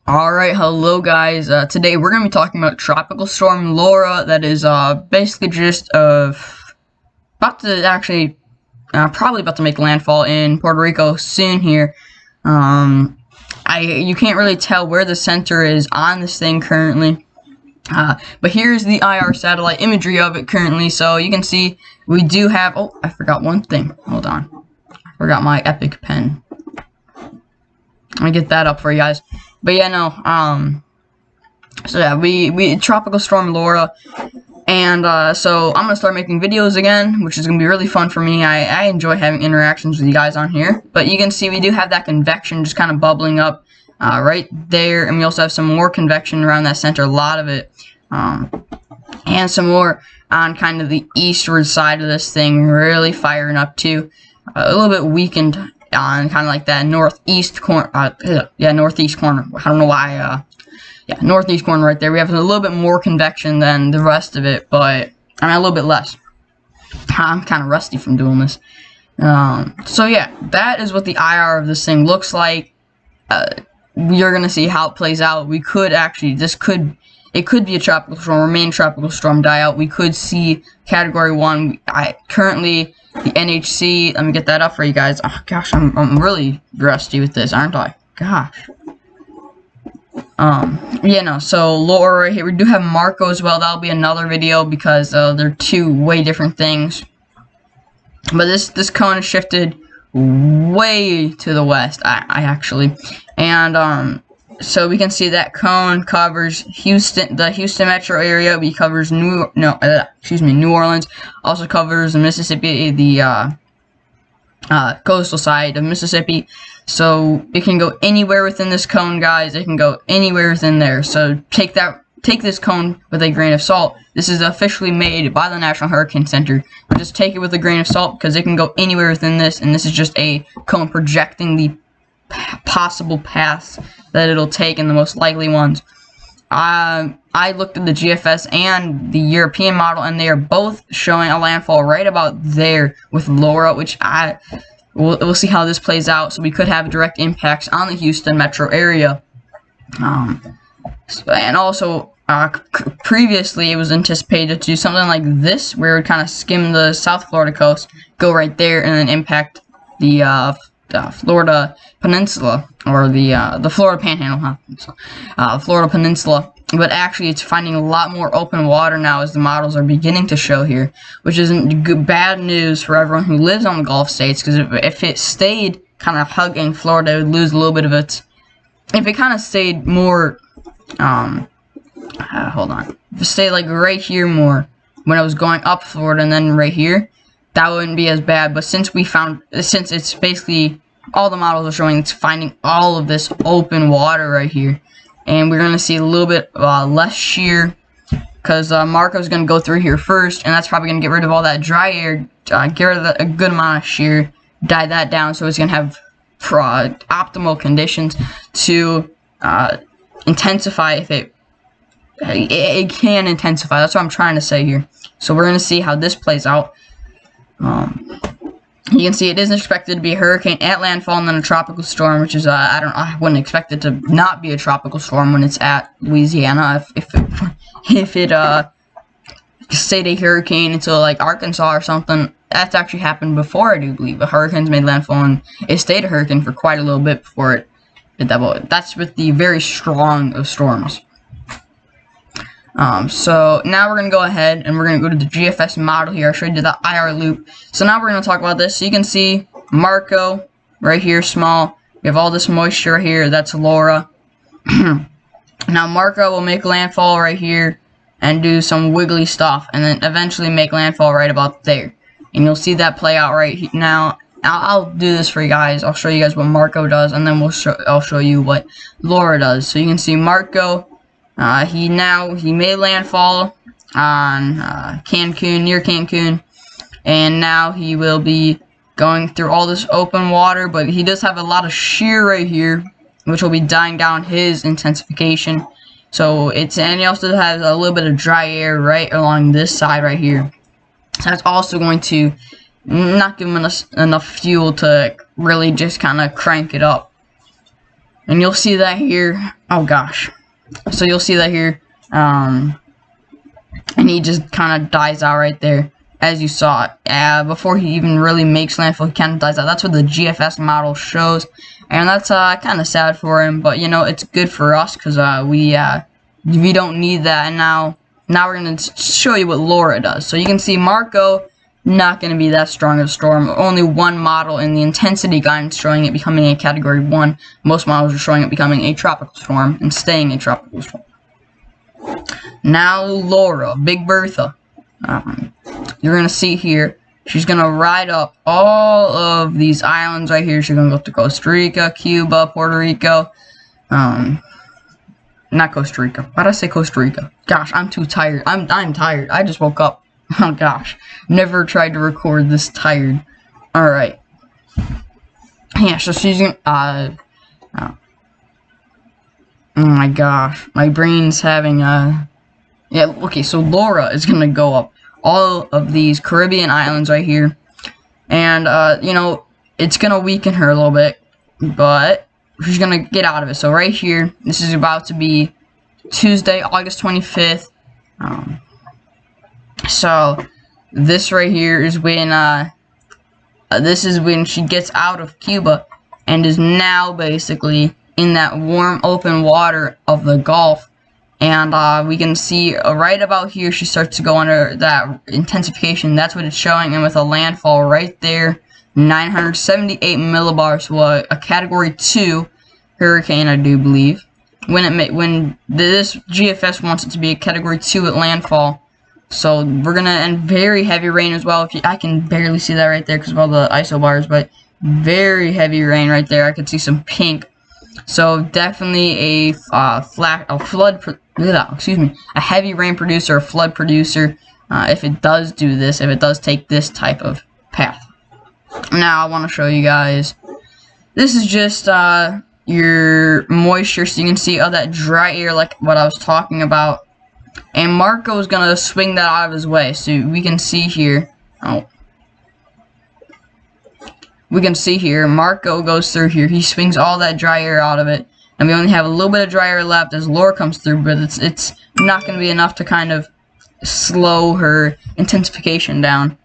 Alright, hello guys. Today we're going to be talking about Tropical Storm Laura that is basically just about to actually probably about to make landfall in Puerto Rico soon here. You can't really tell where the center is on this thing currently. But here's the IR satellite imagery of it currently, so you can see we do have, oh, I forgot one thing. Hold on. I forgot my Epic pen. Let me get that up for you guys. But yeah, no, so yeah, we Tropical Storm Laura, and so I'm gonna start making videos again, which is gonna be really fun for me. I enjoy having interactions with you guys on here. But you can see we do have that convection just kind of bubbling up right there, and we also have some more convection around that center, a lot of it, and some more on kind of the eastward side of this thing, really firing up too, a little bit weakened on kind of like that northeast corner, northeast corner. I don't know why, northeast corner right there. We have a little bit more convection than the rest of it, but I mean a little bit less. I'm kind of rusty from doing this. So yeah, that is what the IR of this thing looks like. You're gonna see how it plays out. We could actually, it could be a tropical storm, remain tropical storm, die out. We could see Category 1. Currently, the NHC, let me get that up for you guys. Oh gosh, I'm really rusty with this, aren't I? Gosh. Yeah, no, so Laura right here, we do have Marco as well. That'll be another video because they're two way different things. But this cone is shifted way to the west, I actually. And so we can see that cone covers Houston, the Houston metro area. We covers New Orleans. Also covers the Mississippi, the coastal side of Mississippi. So it can go anywhere within this cone, guys. It can go anywhere within there. So take this cone with a grain of salt. This is officially made by the National Hurricane Center. But just take it with a grain of salt because it can go anywhere within this, and this is just a cone projecting the possible paths that it'll take and the most likely ones. I looked at the GFS and the European model, and they are both showing a landfall right about there with Laura, which we'll see how this plays out. So we could have direct impacts on the Houston metro area. And also, previously it was anticipated to do something like this, where it would kind of skim the South Florida coast, go right there, and then impact the Florida Peninsula, or the Florida Panhandle, Florida Peninsula. But actually, it's finding a lot more open water now, as the models are beginning to show here, which isn't bad news for everyone who lives on the Gulf states. Because if it stayed kind of hugging Florida, it would lose a little bit of its. If it kind of stayed more, hold on, if it stayed like right here more when I was going up Florida, and then right here, that wouldn't be as bad. But since it's basically all the models are showing, it's finding all of this open water right here, and we're gonna see a little bit less shear because Marco's gonna go through here first, and that's probably gonna get rid of all that dry air, get rid of a good amount of shear, die that down, so it's gonna have optimal conditions to intensify if it can intensify. That's what I'm trying to say here. So we're gonna see how this plays out. You can see it is expected to be a hurricane at landfall and then a tropical storm, which is I wouldn't expect it to not be a tropical storm when it's at Louisiana. If it stayed a hurricane until like Arkansas or something, that's actually happened before, I do believe. A hurricane's made landfall and it stayed a hurricane for quite a little bit before it did that. But that's with the very strong of storms. So now we're going to go ahead and we're going to go to the GFS model here. I showed you the IR loop. So now we're going to talk about this. So you can see Marco right here, small. We have all this moisture right here. That's Laura. Now Marco will make landfall right here and do some wiggly stuff, and then eventually make landfall right about there. And you'll see that play out right now. I'll do this for you guys. I'll show you guys what Marco does, and then I'll show you what Laura does. So you can see Marco. He made landfall on Cancun, near Cancun, and now he will be going through all this open water, but he does have a lot of shear right here, which will be dying down his intensification. So and he also has a little bit of dry air right along this side right here. So that's also going to not give us enough fuel to really just kind of crank it up. And you'll see that here. Oh gosh. So you'll see that here. And he just kind of dies out right there, as you saw it. Before he even really makes landfall, he kind of dies out. That's what the GFS model shows. And that's kind of sad for him. But, you know, it's good for us because we don't need that. And now we're going to show you what Laura does. So you can see Marco, not going to be that strong of a storm. Only one model in the intensity guidance showing it becoming a category 1. Most models are showing it becoming a tropical storm and staying a tropical storm. Now Laura, Big Bertha. You're going to see here, she's going to ride up all of these islands right here. She's going to go to Costa Rica, Cuba, Puerto Rico. Not Costa Rica. Why did I say Costa Rica? Gosh, I'm too tired. I'm tired. I just woke up. Oh gosh. Never tried to record this tired. Alright. Yeah, so she's gonna, oh my gosh. My brain's having yeah, okay, so Laura is gonna go up all of these Caribbean islands right here. And, you know, it's gonna weaken her a little bit. But she's gonna get out of it. So right here, this is about to be Tuesday, August 25th. So this right here is when this is when she gets out of Cuba and is now basically in that warm open water of the Gulf. And we can see right about here she starts to go under that intensification. That's what it's showing, and with a landfall right there, 978 millibars, was a category 2 hurricane, I do believe. When this GFS wants it to be a category 2 at landfall. So we're gonna, and very heavy rain as well. I can barely see that right there because of all the isobars, but very heavy rain right there. I could see some pink. So definitely a heavy rain producer, a flood producer. If it does do this, if it does take this type of path. Now I want to show you guys. This is just your moisture, so you can see all that dry air, like what I was talking about. And Marco is going to swing that out of his way. So we can see here. We can see here. Marco goes through here. He swings all that dry air out of it. And we only have a little bit of dry air left as Laura comes through. But it's not going to be enough to kind of slow her intensification down.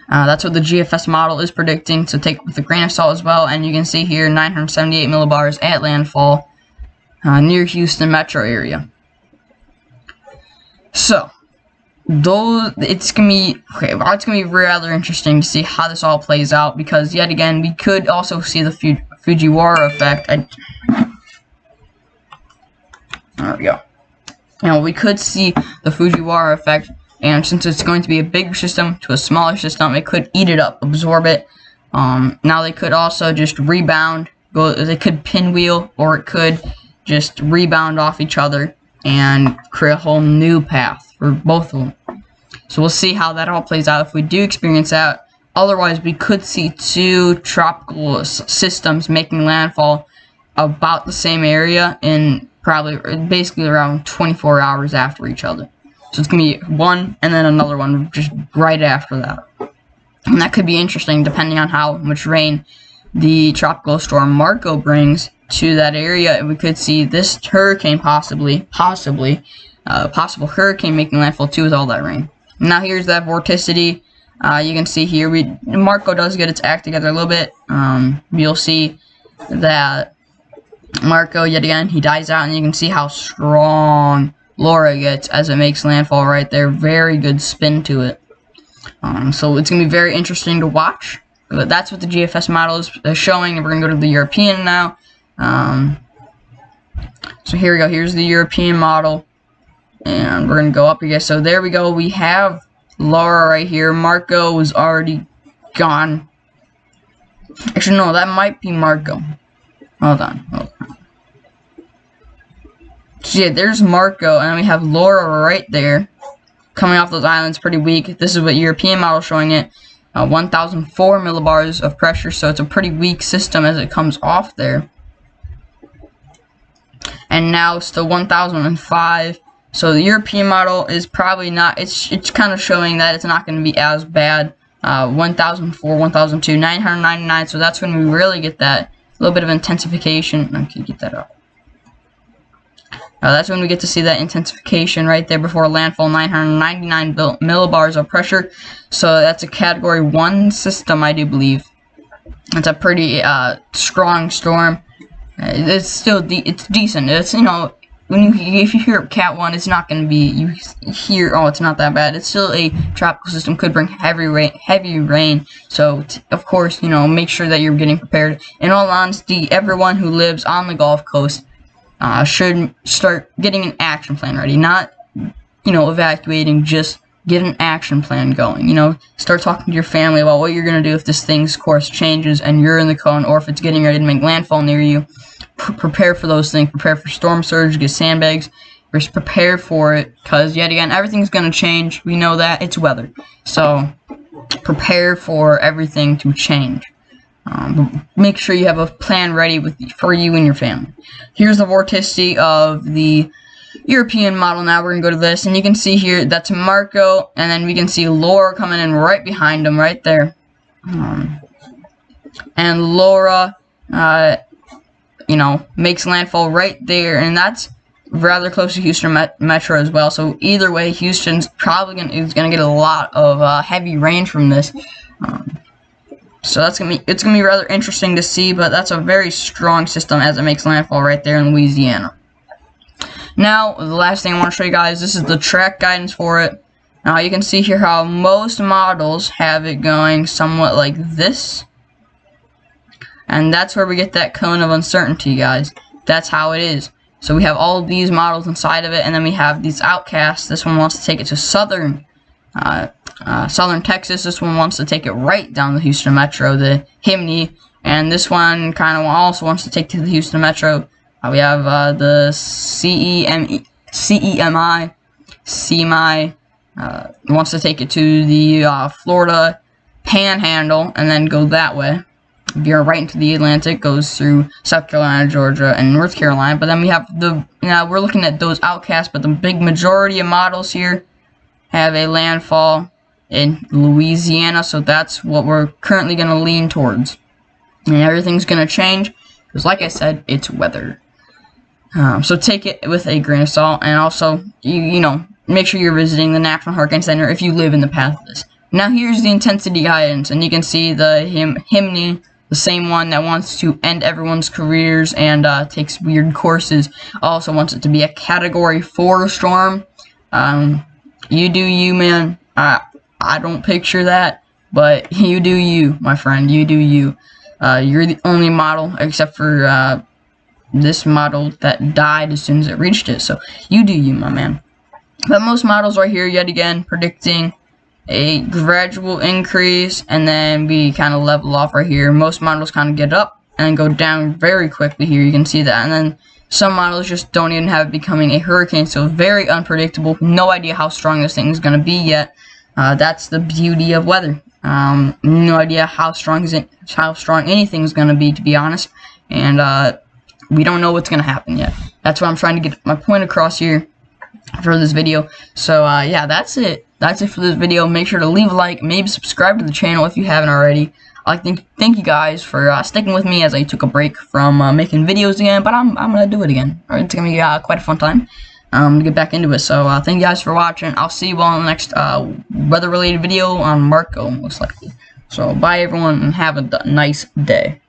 That's what the GFS model is predicting. So take it with a grain of salt as well. And you can see here 978 millibars at landfall near Houston metro area. So, it's gonna be rather interesting to see how this all plays out, because yet again we could also see the Fujiwara effect. There we go. You know, we could see the Fujiwara effect, and since it's going to be a bigger system to a smaller system, it could eat it up, absorb it. Now they could also just rebound. They could pinwheel, or it could just rebound off each other and create a whole new path for both of them. So we'll see how that all plays out if we do experience that. Otherwise, we could see two tropical systems making landfall about the same area in basically around 24 hours after each other. So it's going to be one and then another one just right after that. And that could be interesting depending on how much rain the tropical storm Marco brings to that area. We could see this hurricane possible hurricane making landfall too with all that rain. Now here's that vorticity. You can see here Marco does get its act together a little bit. You'll see that Marco, yet again, he dies out, and you can see how strong Laura gets as it makes landfall right there. Very good spin to it. So it's going to be very interesting to watch. But that's what the GFS model is showing. We're going to go to the European now. So here we go. Here's the European model. And we're going to go up again. So there we go. We have Laura right here. Marco was already gone. Actually, no, that might be Marco. Hold on. So yeah, there's Marco. And we have Laura right there. Coming off those islands, pretty weak. This is what European model showing it. 1,004 millibars of pressure. So it's a pretty weak system as it comes off there. And now it's the 1,005. So the European model is probably not. It's kind of showing that it's not going to be as bad. 1004, 1002, 999. So that's when we really get that little bit of intensification. Okay, get that up. That's when we get to see that intensification right there before landfall. 999 millibars of pressure. So that's a Category 1 system, I do believe. It's a pretty strong storm. It's still it's decent. It's, you know, if you hear Cat 1, it's not going to be, you hear, oh, it's not that bad. It's still a tropical system, could bring heavy rain. So, of course, you know, make sure that you're getting prepared. In all honesty, everyone who lives on the Gulf Coast should start getting an action plan ready. Not, you know, evacuating, just get an action plan going. You know, start talking to your family about what you're going to do if this thing's course changes and you're in the cone, or if it's getting ready to make landfall near you. Prepare for those things. Prepare for storm surge. Get sandbags. Just prepare for it, because yet again, everything's going to change. We know that. It's weather. So prepare for everything to change. But make sure you have a plan ready for you and your family. Here's the vorticity of the European model. Now we're going to go to this, and you can see here that's Marco, and then we can see Laura coming in right behind him, right there. And Laura, you know, makes landfall right there, and that's rather close to Houston Metro as well. So either way, Houston's probably is gonna get a lot of heavy rain from this. So it's gonna be rather interesting to see, but that's a very strong system as it makes landfall right there in Louisiana. Now, the last thing I want to show you guys, this is the track guidance for it. Now you can see here how most models have it going somewhat like this. And that's where we get that cone of uncertainty, guys. That's how it is. So we have all of these models inside of it, and then we have these outcasts. This one wants to take it to southern Texas. This one wants to take it right down the Houston Metro, the Himney. And this one kind of also wants to take to the Houston Metro. We have the CEMI, wants to take it to the Florida Panhandle, and then go that way. Veer right into the Atlantic, goes through South Carolina, Georgia, and North Carolina. But then we have we're looking at those outcasts, but the big majority of models here have a landfall in Louisiana, so that's what we're currently going to lean towards. And everything's going to change, because like I said, it's weather. So take it with a grain of salt, and also, you know, make sure you're visiting the National Hurricane Center if you live in the path of this. Now here's the intensity guidance, and you can see the Himney, the same one that wants to end everyone's careers and takes weird courses, also wants it to be a Category 4 storm. You do you, man. I don't picture that, but you do you, my friend. You do you. You're the only model, except for this model, that died as soon as it reached it. So you do you, my man. But most models right here, yet again, predicting a gradual increase, and then we kind of level off right here. Most models kind of get up and go down very quickly here. You can see that. And then some models just don't even have it becoming a hurricane, so very unpredictable. No idea how strong this thing is going to be yet. That's the beauty of weather. No idea how strong anything is going to be honest. And we don't know what's going to happen yet. That's why I'm trying to get my point across here for this video. So yeah, that's it. That's it for this video. Make sure to leave a like, maybe subscribe to the channel if you haven't already. I'd like to thank you guys for sticking with me as I took a break from making videos again, but I'm gonna do it again. Alright, it's gonna be quite a fun time to get back into it. So thank you guys for watching. I'll see you all in the next weather-related video on Marco, most likely. So bye everyone, and have a nice day.